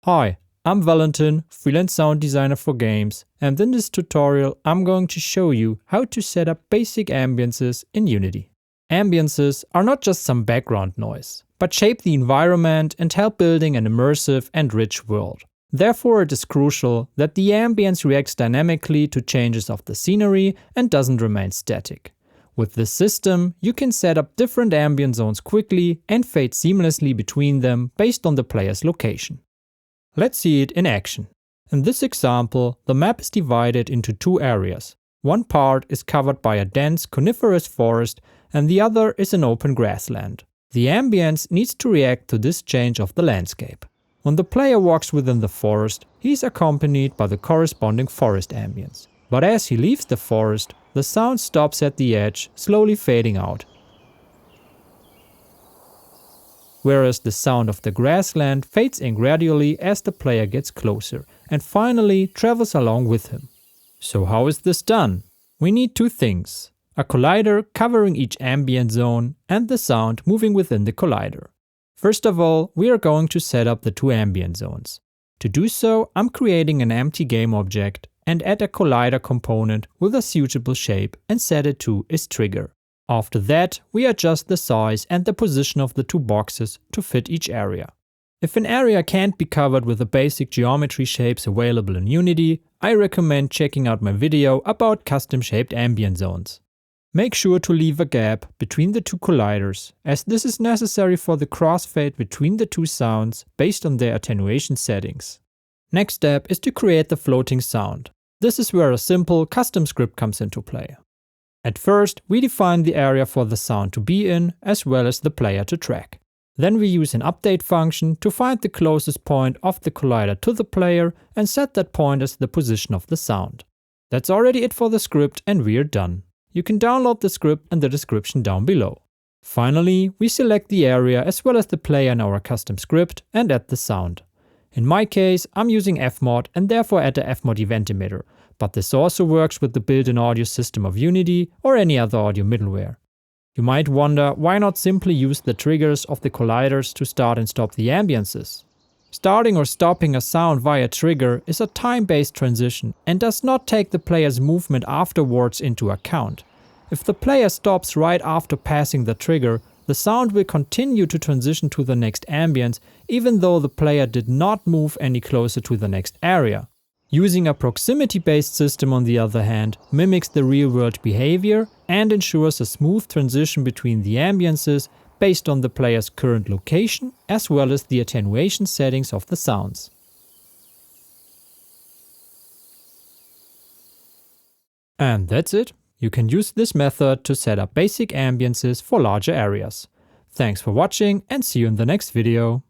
Hi, I'm Valentin, freelance sound designer for games, and in this tutorial I'm going to show you how to set up basic ambiences in Unity. Ambiences are not just some background noise, but shape the environment and help building an immersive and rich world. Therefore, it is crucial that the ambience reacts dynamically to changes of the scenery and doesn't remain static. With this system, you can set up different ambient zones quickly and fade seamlessly between them based on the player's location. Let's see it in action. In this example, the map is divided into two areas. One part is covered by a dense coniferous forest and the other is an open grassland. The ambience needs to react to this change of the landscape. When the player walks within the forest, he is accompanied by the corresponding forest ambience. But as he leaves the forest, the sound stops at the edge, slowly fading out. Whereas the sound of the grassland fades in gradually as the player gets closer and finally travels along with him. So how is this done? We need two things: a collider covering each ambient zone and the sound moving within the collider. First of all, we are going to set up the two ambient zones. To do so, I'm creating an empty game object and add a collider component with a suitable shape and set it to isTrigger. After that, we adjust the size and the position of the two boxes to fit each area. If an area can't be covered with the basic geometry shapes available in Unity, I recommend checking out my video about custom shaped ambient zones. Make sure to leave a gap between the two colliders, as this is necessary for the crossfade between the two sounds based on their attenuation settings. Next step is to create the floating sound. This is where a simple custom script comes into play. At first, we define the area for the sound to be in, as well as the player to track. Then we use an update function to find the closest point of the collider to the player and set that point as the position of the sound. That's already it for the script and we're done. You can download the script in the description down below. Finally, we select the area as well as the player in our custom script and add the sound. In my case, I'm using Fmod and therefore add the Fmod event emitter, but this also works with the built-in audio system of Unity or any other audio middleware. You might wonder why not simply use the triggers of the colliders to start and stop the ambiences. Starting or stopping a sound via trigger is a time-based transition and does not take the player's movement afterwards into account. If the player stops right after passing the trigger, the sound will continue to transition to the next ambience even though the player did not move any closer to the next area. Using a proximity-based system, on the other hand, mimics the real-world behavior and ensures a smooth transition between the ambiences based on the player's current location as well as the attenuation settings of the sounds. And that's it. You can use this method to set up basic ambiences for larger areas. Thanks for watching and see you in the next video.